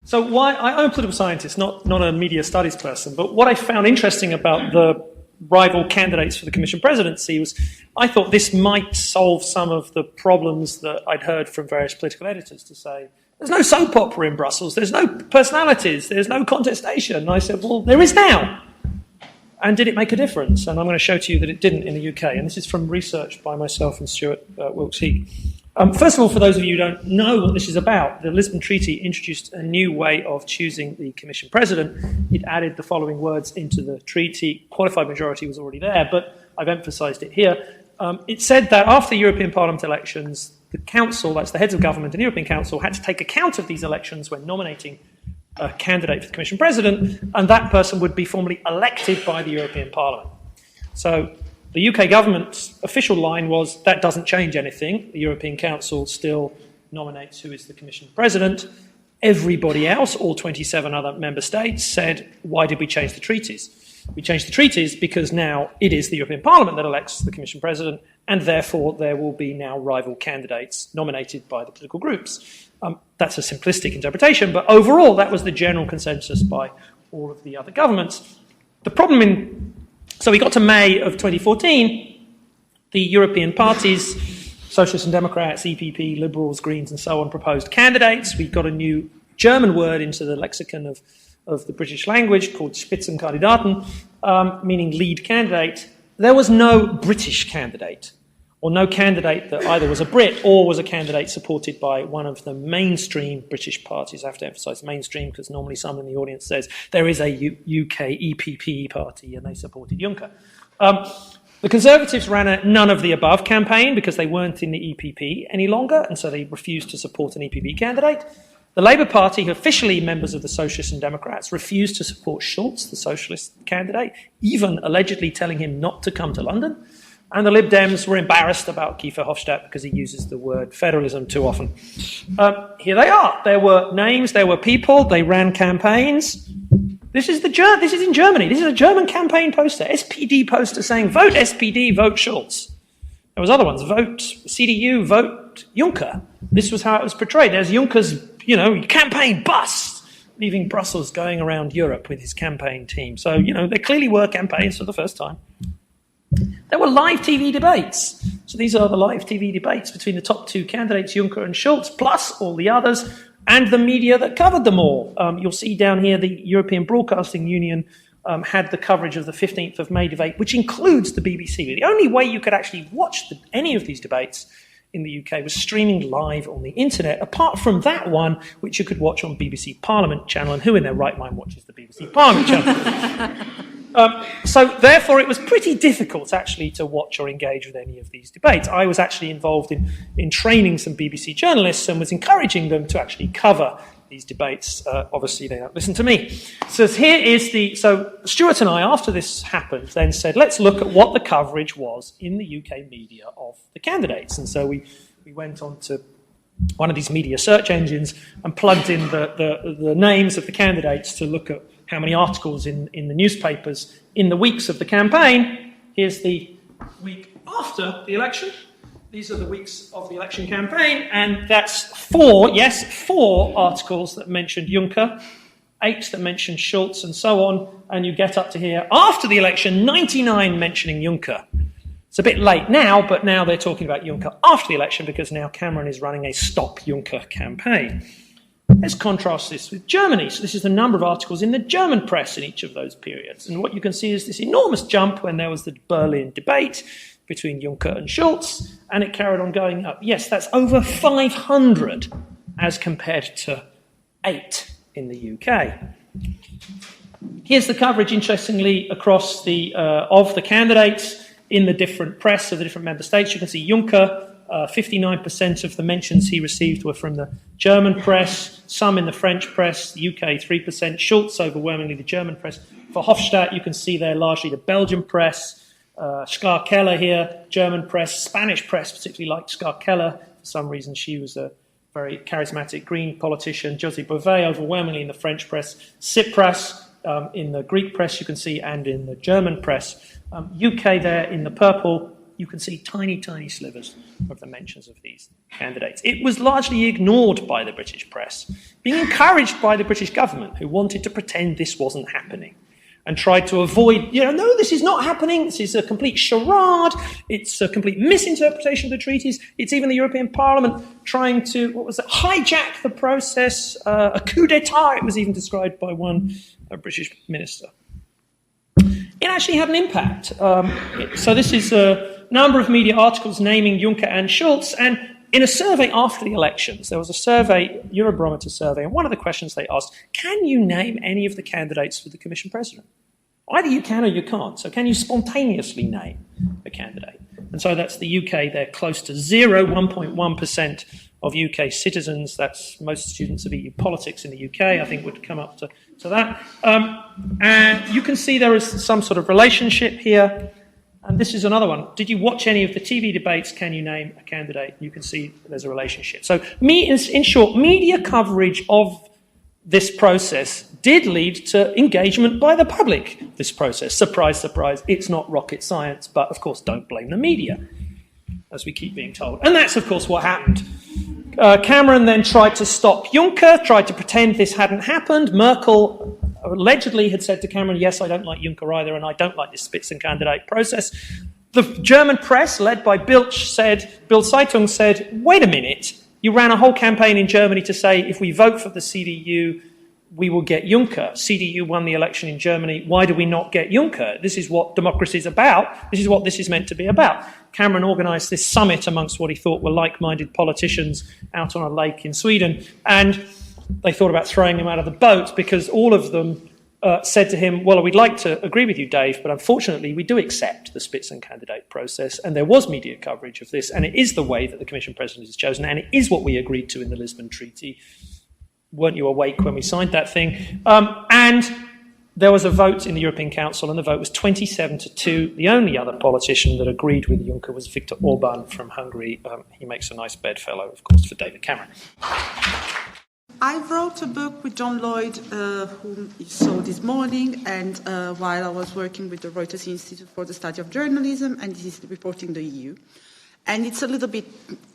So I'm a political scientist, not a media studies person, but what I found interesting about the rival candidates for the Commission presidency was I thought this might solve some of the problems that I'd heard from various political editors to say, there's no soap opera in Brussels, there's no personalities, there's no contestation. And I said, well, there is now. And did it make a difference? And I'm going to show to you that it didn't in the UK. And this is from research by myself and Stuart Wilkes-Heath. First of all, for those of you who don't know what this is about, the Lisbon Treaty introduced a new way of choosing the Commission President. It added the following words into the treaty. Qualified majority was already there, but I've emphasised it here. It said that after the European Parliament elections, the Council, that's the heads of government and the European Council, had to take account of these elections when nominating a candidate for the Commission President, and that person would be formally elected by the European Parliament. So the UK government's official line was that doesn't change anything. The European Council still nominates who is the Commission President. Everybody else, all 27 other member states, said, why did we change the treaties? We changed the treaties because now it is the European Parliament that elects the Commission President, and therefore there will be now rival candidates nominated by the political groups. That's a simplistic interpretation, but overall that was the general consensus by all of the other governments. The problem so we got to May of 2014, the European parties, Socialists and Democrats, EPP, Liberals, Greens and so on, proposed candidates. We got a new German word into the lexicon of the British language called Spitzenkandidaten, meaning lead candidate. There was no British candidate, or no candidate that either was a Brit or was a candidate supported by one of the mainstream British parties. I have to emphasise mainstream because normally someone in the audience says there is a UK EPP party and they supported Juncker. The Conservatives ran a none of the above campaign because they weren't in the EPP any longer, and so they refused to support an EPP candidate. The Labour Party, officially members of the Socialists and Democrats, refused to support Schulz, the Socialist candidate, even allegedly telling him not to come to London. And the Lib Dems were embarrassed about Guy Verhofstadt because he uses the word federalism too often. Here they are. There were names, there were people, they ran campaigns. This is in Germany. This is a German campaign poster, SPD poster saying, vote SPD, vote Schulz. There was other ones, vote CDU, vote Juncker. This was how it was portrayed. There's Juncker's, campaign bust, leaving Brussels, going around Europe with his campaign team. So, there clearly were campaigns for the first time. There were live TV debates. So these are the live TV debates between the top two candidates, Juncker and Schulz, plus all the others, and the media that covered them all. You'll see down here the European Broadcasting Union had the coverage of the 15th of May debate, which includes the BBC. The only way you could actually watch any of these debates in the UK was streaming live on the internet, apart from that one, which you could watch on BBC Parliament Channel, and who in their right mind watches the BBC Parliament Channel? So therefore it was pretty difficult actually to watch or engage with any of these debates. I was actually involved in training some BBC journalists and was encouraging them to actually cover these debates. Obviously they don't listen to me. So so Stuart and I, after this happened, then said, let's look at what the coverage was in the UK media of the candidates. And so we went on to one of these media search engines and plugged in the names of the candidates to look at how many articles in the newspapers in the weeks of the campaign. Here's the week after the election. These are the weeks of the election campaign, and that's four articles that mentioned Juncker, 8 that mentioned Schulz, and so on, and you get up to here, after the election, 99 mentioning Juncker. It's a bit late now, but now they're talking about Juncker after the election because now Cameron is running a Stop Juncker campaign. Let's contrast this with Germany. So this is the number of articles in the German press in each of those periods. And what you can see is this enormous jump when there was the Berlin debate between Juncker and Schulz, and it carried on going up. Yes, that's over 500 as compared to 8 in the UK. Here's the coverage, interestingly, across of the candidates in the different press of the different member states. You can see Juncker, 59% of the mentions he received were from the German press, some in the French press, the UK 3%, Schulz overwhelmingly the German press. For Hofstadt, you can see there largely the Belgian press, Ska Keller here, German press, Spanish press particularly liked Ska Keller. For some reason, she was a very charismatic Green politician. José Bové overwhelmingly in the French press, Tsipras in the Greek press, you can see, and in the German press. UK there in the purple, you can see tiny, tiny slivers of the mentions of these candidates. It was largely ignored by the British press, being encouraged by the British government, who wanted to pretend this wasn't happening and tried to avoid, no, this is not happening, this is a complete charade, it's a complete misinterpretation of the treaties, it's even the European Parliament trying to, hijack the process, a coup d'etat, it was even described by one British minister. It actually had an impact. So this is a number of media articles naming Juncker and Schulz, and in a survey after the elections, there was a survey, Eurobarometer survey, and one of the questions they asked, can you name any of the candidates for the Commission President? Either you can or you can't. So can you spontaneously name a candidate? And so that's the UK. They're close to 1.1% of UK citizens. That's most students of EU politics in the UK, I think, would come up to that. And you can see there is some sort of relationship here. And this is another one. Did you watch any of the TV debates? Can you name a candidate? You can see there's a relationship. So in short, media coverage of this process did lead to engagement by the public, this process. Surprise, surprise, it's not rocket science, but of course don't blame the media, as we keep being told. And that's of course what happened. Cameron then tried to stop Juncker, tried to pretend this hadn't happened. Merkel allegedly had said to Cameron, yes, I don't like Juncker either, and I don't like this Spitzenkandidat process. The German press, led by Bild Zeitung, said, wait a minute, you ran a whole campaign in Germany to say if we vote for the CDU, we will get Juncker. CDU won the election in Germany. Why do we not get Juncker? This is what democracy is about. This is what this is meant to be about. Cameron organised this summit amongst what he thought were like-minded politicians out on a lake in Sweden. And they thought about throwing him out of the boat because all of them said to him, well, we'd like to agree with you, Dave, but unfortunately we do accept the Spitzenkandidat process, and there was media coverage of this, and it is the way that the Commission President is chosen, and it is what we agreed to in the Lisbon Treaty. Weren't you awake when we signed that thing? And there was a vote in the European Council, and the vote was 27-2. The only other politician that agreed with Juncker was Viktor Orban from Hungary. He makes a nice bedfellow, of course, for David Cameron. I wrote a book with John Lloyd, whom you saw this morning, and while I was working with the Reuters Institute for the Study of Journalism, and this is reporting the EU. And it's a little bit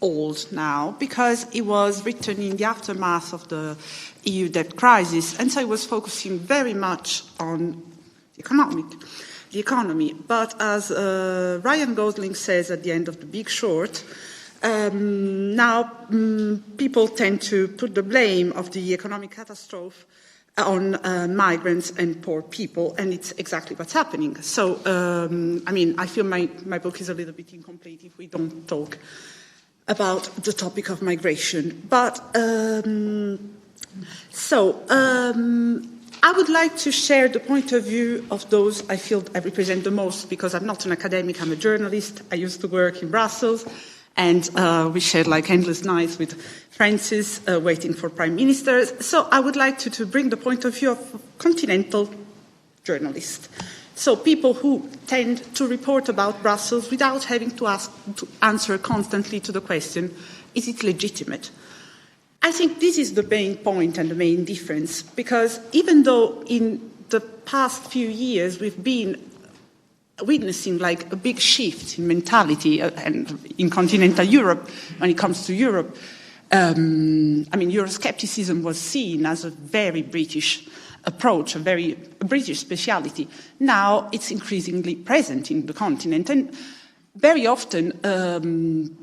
old now because it was written in the aftermath of the EU debt crisis, and so it was focusing very much on the economy. But as Ryan Gosling says at the end of The Big Short, now people tend to put the blame of the economic catastrophe on migrants and poor people, and it's exactly what's happening. So, I feel my book is a little bit incomplete if we don't talk about the topic of migration. But, I would like to share the point of view of those I feel I represent the most, because I'm not an academic, I'm a journalist. I used to work in Brussels, and we shared like endless nights with Francis waiting for prime ministers. So I would like to bring the point of view of continental journalists. So people who tend to report about Brussels without having to answer constantly to the question, is it legitimate? I think this is the main point and the main difference, because even though in the past few years we've been witnessing like a big shift in mentality and in continental Europe when it comes to Europe. Euroscepticism was seen as a very British approach, a very British speciality. Now it's increasingly present in the continent, and very often the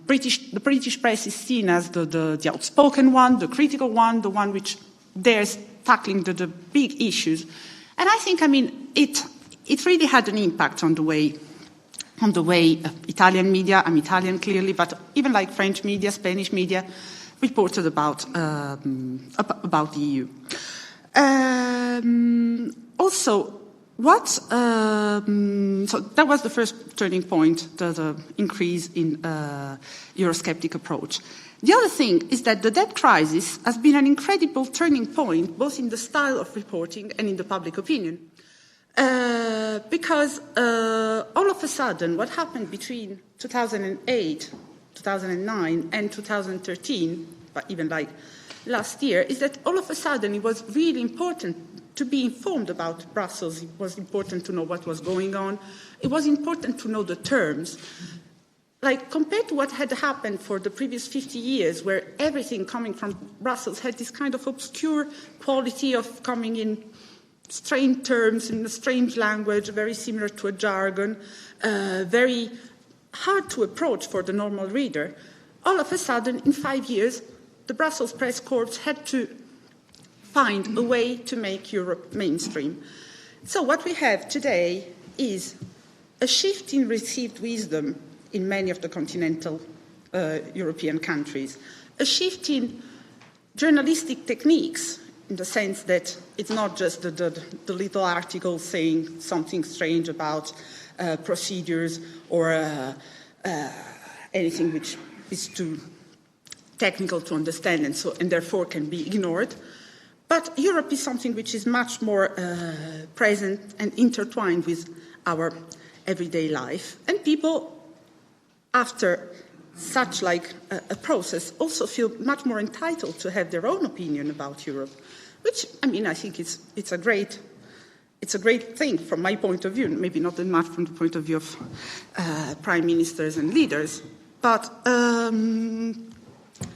British press is seen as the outspoken one, the critical one, the one which dares tackling the big issues. And I think, it really had an impact on the way Italian media, I'm Italian clearly, but even like French media, Spanish media, reported about the EU. So that was the first turning point, the increase in Eurosceptic approach. The other thing is that the debt crisis has been an incredible turning point, both in the style of reporting and in the public opinion. Because all of a sudden, what happened between 2008, 2009, and 2013, but even like last year, is that all of a sudden it was really important to be informed about Brussels. It was important to know what was going on. It was important to know the terms. like compared to what had happened for the previous 50 years, where everything coming from Brussels had this kind of obscure quality of coming in strange terms, in a strange language, very similar to a jargon, very hard to approach for the normal reader, all of a sudden, in 5 years, the Brussels Press Corps had to find a way to make Europe mainstream. So what we have today is a shift in received wisdom in many of the continental European countries, a shift in journalistic techniques, in the sense that it's not just the little article saying something strange about procedures or anything which is too technical to understand and therefore can be ignored. But Europe is something which is much more present and intertwined with our everyday life. And people, after such like a process, also feel much more entitled to have their own opinion about Europe, which, I mean, I think it's a great thing from my point of view, maybe not that much from the point of view of prime ministers and leaders. But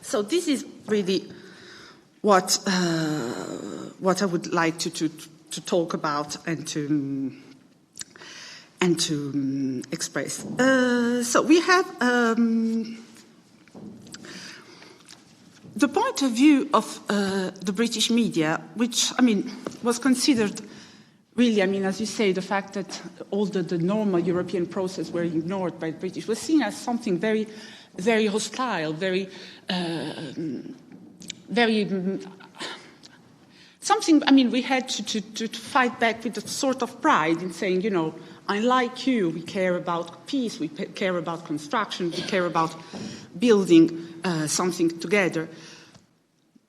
so this is really what I would like to talk about and to express. So we have the point of view of the British media, which, I mean, was considered really, I mean, as you say, the fact that all the normal European process were ignored by the British was seen as something very, very hostile, very something, I mean, we had to fight back with a sort of pride in saying, you know, unlike you, we care about peace, we care about construction, we care about building something together.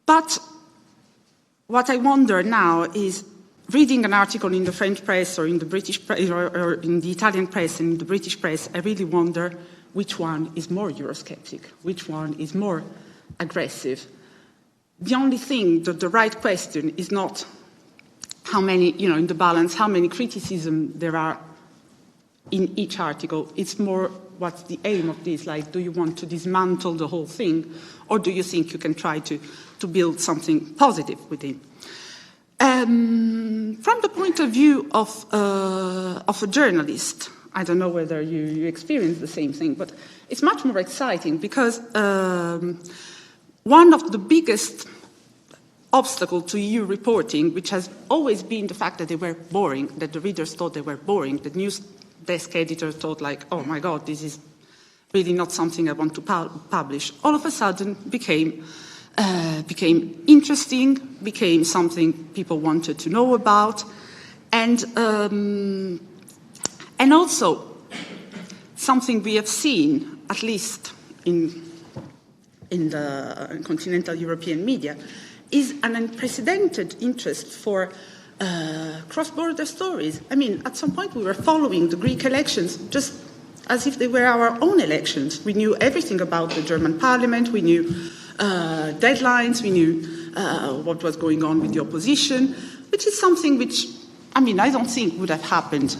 But what I wonder now is, reading an article in the French press or in the British press or in the Italian press and in the British press, I really wonder which one is more Eurosceptic, which one is more aggressive. The only thing, the right question is not how many, you know, in the balance, how many criticism there are in each article. It's more what's the aim of this, like, do you want to dismantle the whole thing, or do you think you can try to build something positive within? From the point of view of a journalist, I don't know whether you experience the same thing, but it's much more exciting because one of the biggest obstacles to EU reporting, which has always been the fact that they were boring, that the readers thought they were boring, that news desk editors thought like, oh my God, this is really not something I want to publish, all of a sudden became interesting, became something people wanted to know about, and also something we have seen, at least in the continental European media, is an unprecedented interest for cross-border stories. I mean, at some point we were following the Greek elections just as if they were our own elections. We knew everything about the German parliament, we knew deadlines, we knew what was going on with the opposition, which is something which, I mean, I don't think would have happened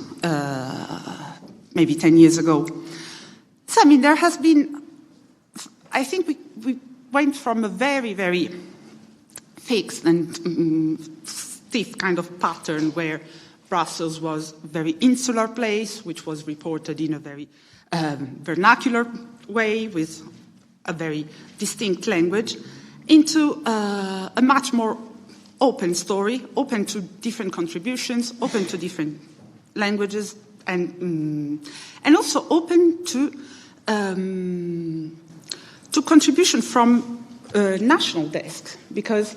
maybe 10 years ago. So, I mean, there has been, I think we went from a very, very fixed and stiff kind of pattern where Brussels was a very insular place, which was reported in a very vernacular way with a very distinct language, into a much more open story, open to different contributions, open to different languages, and also open to contribution from national desks, because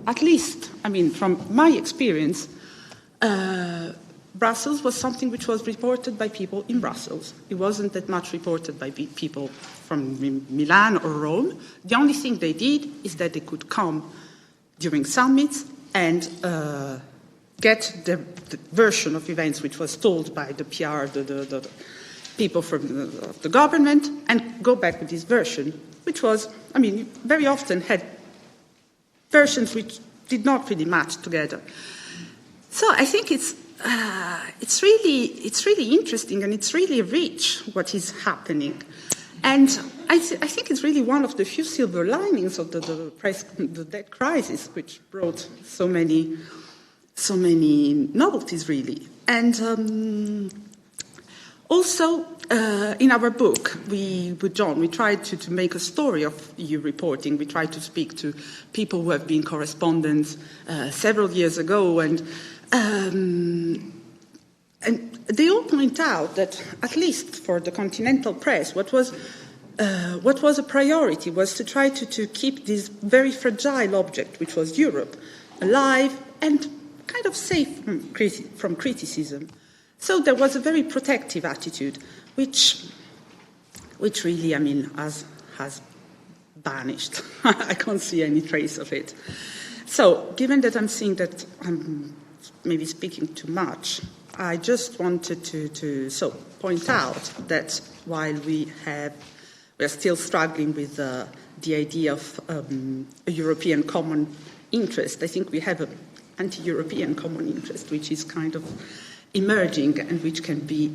at least, I mean, from my experience, Brussels was something which was reported by people in Brussels. It wasn't that much reported by people from Milan or Rome. The only thing they did is that they could come during summits and get the version of events which was told by the PR, the people from the government, and go back with this version, which was, I mean, very often had versions which did not really match together. So I think it's really interesting and it's really rich what is happening. And I think it's really one of the few silver linings of the debt crisis, which brought so many novelties, really. And also, in our book, with John, we tried to make a story of EU reporting. We tried to speak to people who have been correspondents several years ago, and they all point out that, at least for the continental press, what was a priority was to try to keep this very fragile object, which was Europe, alive and kind of safe from criticism. So there was a very protective attitude, which really, I mean, has vanished. I can't see any trace of it. So, given that I'm seeing that I'm maybe speaking too much, I just wanted to point out that while we are still struggling with the idea of a European common interest, I think we have an anti-European common interest, which is kind of emerging and which can be,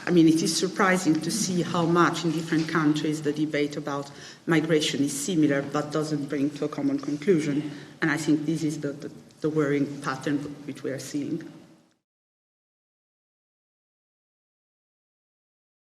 it is surprising to see how much in different countries the debate about migration is similar but doesn't bring to a common conclusion. And I think this is the worrying pattern which we are seeing.